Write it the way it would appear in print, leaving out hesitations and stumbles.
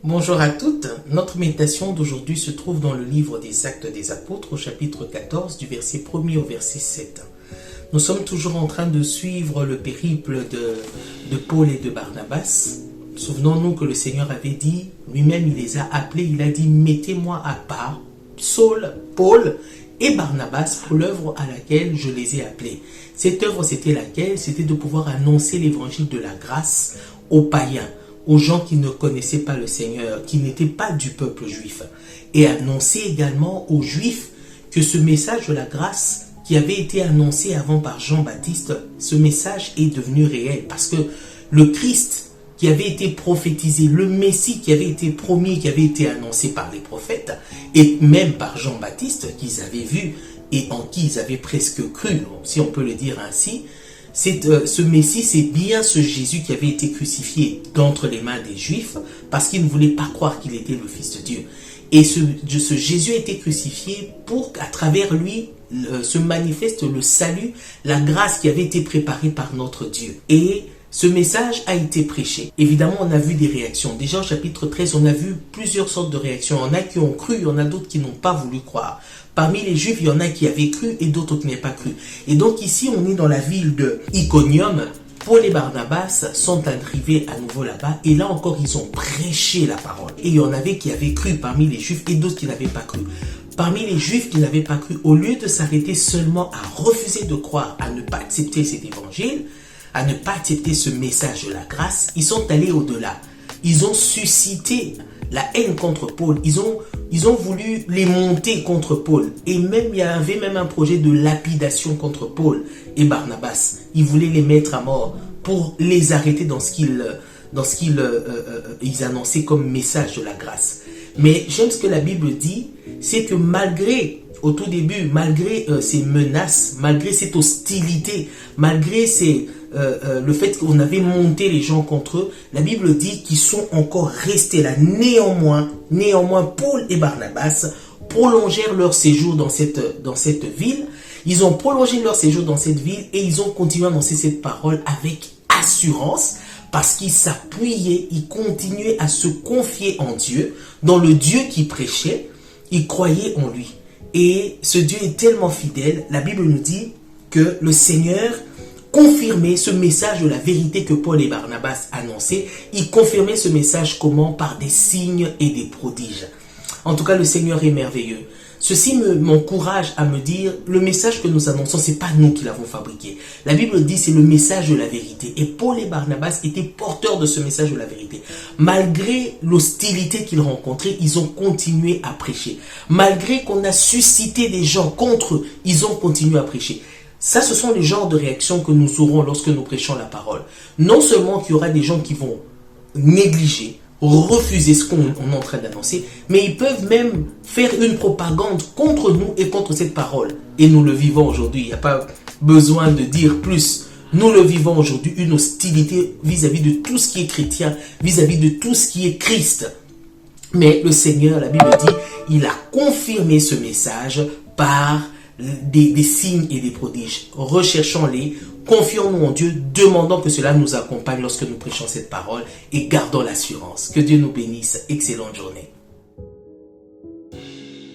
Bonjour à toutes, notre méditation d'aujourd'hui se trouve dans le livre des Actes des Apôtres au chapitre 14 du verset 1er au verset 7. Nous sommes toujours en train de suivre le périple de Paul et de Barnabas. Souvenons-nous que le Seigneur avait dit, lui-même il les a appelés, il a dit « Mettez-moi à part Saul, Paul et Barnabas pour l'œuvre à laquelle je les ai appelés. » Cette œuvre c'était laquelle? C'était de pouvoir annoncer l'évangile de la grâce aux païens, aux gens qui ne connaissaient pas le Seigneur, qui n'étaient pas du peuple juif. Et annoncer également aux Juifs que ce message de la grâce qui avait été annoncé avant par Jean-Baptiste, ce message est devenu réel. Parce que le Christ qui avait été prophétisé, le Messie qui avait été promis, qui avait été annoncé par les prophètes, et même par Jean-Baptiste qu'ils avaient vu et en qui ils avaient presque cru, si on peut le dire ainsi, ce Messie, c'est bien ce Jésus qui avait été crucifié d'entre les mains des Juifs parce qu'ils ne voulaient pas croire qu'il était le Fils de Dieu. Et ce Jésus a été crucifié pour qu'à travers lui se manifeste le salut, la grâce qui avait été préparée par notre Dieu. Et ce message a été prêché. Évidemment, on a vu des réactions. Déjà, au chapitre 13, on a vu plusieurs sortes de réactions. Il y en a qui ont cru, il y en a d'autres qui n'ont pas voulu croire. Parmi les Juifs, il y en a qui avaient cru et d'autres qui n'avaient pas cru. Et donc ici, on est dans la ville de Iconium. Paul et Barnabas sont arrivés à nouveau là-bas. Et là encore, ils ont prêché la parole. Et il y en avait qui avaient cru parmi les Juifs et d'autres qui n'avaient pas cru. Parmi les Juifs qui n'avaient pas cru, au lieu de s'arrêter seulement à refuser de croire, à ne pas accepter cet évangile, à ne pas accepter ce message de la grâce, ils sont allés au-delà. Ils ont suscité la haine contre Paul. Ils ont voulu les monter contre Paul. Et même, il y avait même un projet de lapidation contre Paul et Barnabas. Ils voulaient les mettre à mort pour les arrêter dans ce qu'ils annonçaient comme message de la grâce. Mais j'aime ce que la Bible dit, c'est que malgré, au tout début, malgré ces menaces, malgré cette hostilité, malgré le fait qu'on avait monté les gens contre eux, la Bible dit qu'ils sont encore restés là. Néanmoins, Paul et Barnabas prolongèrent leur séjour dans cette ville. Ils ont prolongé leur séjour dans cette ville et ils ont continué à annoncer cette parole avec assurance parce qu'ils s'appuyaient, ils continuaient à se confier en Dieu, dans le Dieu qui prêchait, ils croyaient en lui. Et ce Dieu est tellement fidèle, la Bible nous dit que le Seigneur confirmait ce message de la vérité que Paul et Barnabas annonçaient. Ils confirmaient ce message comment? Par des signes et des prodiges. En tout cas, le Seigneur est merveilleux. Ceci m'encourage à me dire, le message que nous annonçons, c'est pas nous qui l'avons fabriqué. La Bible dit c'est le message de la vérité. Et Paul et Barnabas étaient porteurs de ce message de la vérité. Malgré l'hostilité qu'ils rencontraient, ils ont continué à prêcher. Malgré qu'on a suscité des gens contre eux, ils ont continué à prêcher. Ça, ce sont les genres de réactions que nous aurons lorsque nous prêchons la parole. Non seulement qu'il y aura des gens qui vont négliger, refuser ce qu'on est en train d'annoncer, mais ils peuvent même faire une propagande contre nous et contre cette parole. Et nous le vivons aujourd'hui, il n'y a pas besoin de dire plus. Nous le vivons aujourd'hui, une hostilité vis-à-vis de tout ce qui est chrétien, vis-à-vis de tout ce qui est Christ. Mais le Seigneur, la Bible dit, il a confirmé ce message par des signes et des prodiges. Recherchons-les, confions-nous en Dieu, demandons que cela nous accompagne lorsque nous prêchons cette parole et gardons l'assurance. Que Dieu nous bénisse. Excellente journée.